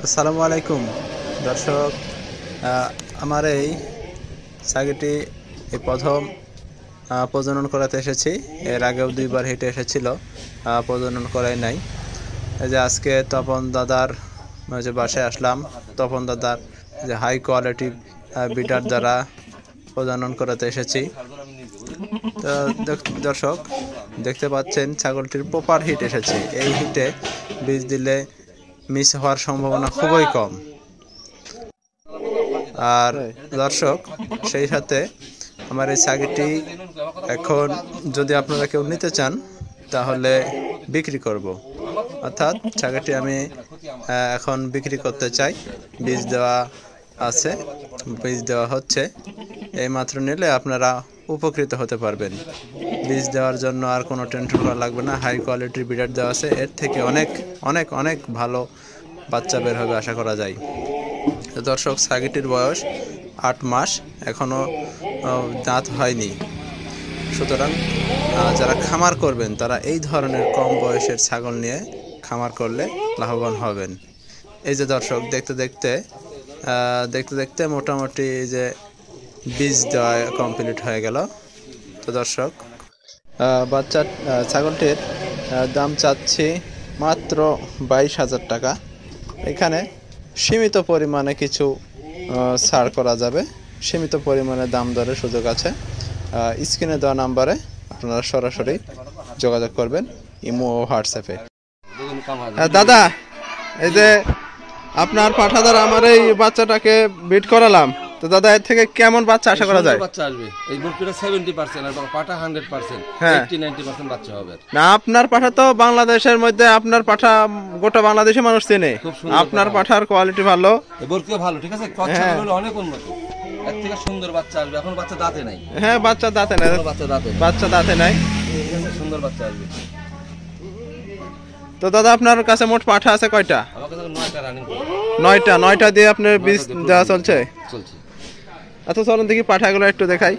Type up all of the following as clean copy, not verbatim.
আসসালামু আলাইকুম দর্শক, আমার এই ছাগলটি এই প্রথম প্রজনন করাতে এসেছি। এর আগেও দুইবার হেঁটে এসেছিল, প্রজনন করাই নাই। এই যে আজকে তপন দাদার যে বাসায় আসলাম, তপন দাদার যে হাই কোয়ালিটি বিডার দ্বারা প্রজনন করাতে এসেছি। তো দর্শক দেখতে পাচ্ছেন ছাগলটির প্রপার হিট এসেছে। এই হিটে বীজ দিলে মিস হওয়ার সম্ভাবনা খুবই কম। আর দর্শক সেই সাথে আমার এই ছাগলটি এখন যদি আপনারা কেউ নিতে চান তাহলে বিক্রি করব, অর্থাৎ ছাগলটি আমি এখন বিক্রি করতে চাই। বীজ দেওয়া আছে, বীজ দেওয়া হচ্ছে, এই মাত্র নিলে আপনারা উপকৃত হতে পারবেন। বীজ দেওয়ার জন্য আর কোনো টেনশন করা লাগবে না। হাই কোয়ালিটির বিডার দেওয়া আছে, এর থেকে অনেক অনেক অনেক ভালো বাচ্চা বের হবে আশা করা যায়। দর্শক ছাগলটির বয়স 8 মাস, এখনও দাঁত হয়নি। সুতরাং যারা খামার করবেন তারা এই ধরনের কম বয়সের ছাগল নিয়ে খামার করলে লাভবান হবেন। এই যে দর্শক দেখতে দেখতে মোটামুটি এই যে বীজ দেওয়া কমপ্লিট হয়ে গেল। তো দর্শক বাচ্চা ছাগলটির দাম চাচ্ছি মাত্র 22,000 টাকা। এখানে সীমিত পরিমাণে কিছু ছাড় করা যাবে, সীমিত পরিমাণে দাম দরের সুযোগ আছে। স্ক্রিনে দেওয়া নাম্বারে আপনারা সরাসরি যোগাযোগ করবেন, ইমো ও হোয়াটসঅ্যাপে। দাদা, এই যে আপনার পাঠা দ্বারা আমার এই বাচ্চাটাকে বিট করালাম, তো দাদা এর থেকে কেমন বাচ্চা আশা করা যায়? বাচ্চা আসবে এই মুরগিটা 70% আর পাঠা 100%, 80-90% বাচ্চা হবে। না, আপনার পাঠা তো বাংলাদেশের মধ্যে, আপনার পাঠা গোটা বাংলাদেশে মানুষ চেনে। আপনার পাঠার কোয়ালিটি ভালো, বরকিও ভালো, ঠিক আছে, কথা হলো অনেক উন্নত। এর থেকে সুন্দর বাচ্চা আসবে। এখন বাচ্চা দাঁতে নাই। হ্যাঁ, বাচ্চা দাঁতে নাই, বাচ্চা দাঁতে নাই, সুন্দর বাচ্চা আসবে। তো দাদা আপনার কাছে মোট পাঠা আছে কয়টা? আমার কাছে 9টা রানিং। 9টা দিয়ে আপনার বীজ দেওয়া চলছে। আচ্ছা চলুন দেখি পাঠাগুলো একটু দেখাই।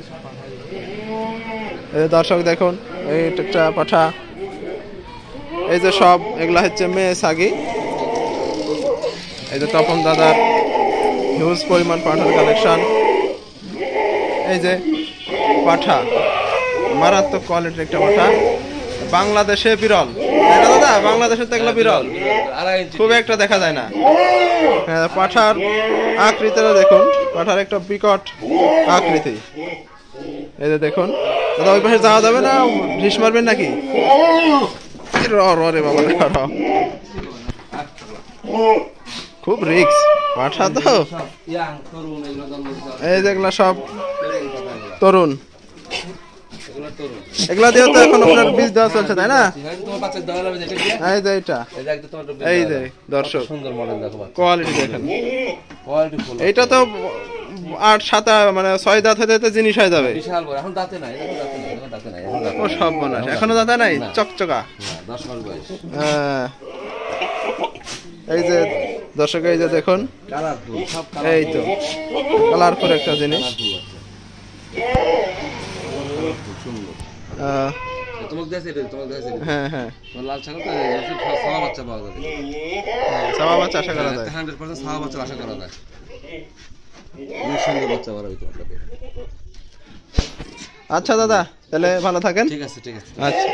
এই দর্শক দেখুন, এই একটা পাঠা, এই যে সব এগুলা হচ্ছে মেয়ে ছাগি। এই যে তপন দাদার হিউজ পরিমাণ পাঠার কালেকশন। এই যে পাঠা, মারাত্মক কোয়ালিটির একটা পাঠা, বাংলাদেশে বিরল। দাদা বাংলাদেশে তো এগুলো বিরল, খুব একটা দেখা যায় না। হ্যাঁ, পাঠার আকৃতিটা দেখুন, পাঠার একটা বিকট আকৃতি। এই যে দেখুন দাদা, ওই পাশে যাওয়া যাবে না, ঢিস মারবেন নাকি? রে বাবা, খুব রিক্স পাঠা তো। এই যেগুলা সব তরুণ, এগুলা দিয়ে তো এখন আপনার বীজ দেওয়া চলছে, তাই না? এই যে এটা, এই যে দর্শক কোয়ালিটি দেখেন, এইটা তো 8-7 মানে 6 দাঁত হতে জিনিস হয়ে যাবে। ও সব বোনাস, এখনো দাঁতে নাই, চকচকা। এই যে দর্শক, এই যে দেখুন, এই তো কালারফুল একটা জিনিস। হ্যাঁ হ্যাঁ, লাল ছাগল তো ছাওয়া বাচ্চা পাওয়া যাবে, ছাওয়া বাচ্চা আশা করা যায়, 100% ছাওয়া বাচ্চা আশা করা যায়। অনেক সুন্দর বাচ্চা বাড়াবে তোমার কাছে। আচ্ছা দাদা, তাহলে ভালো থাকেন। ঠিক আছে, ঠিক আছে। আচ্ছা।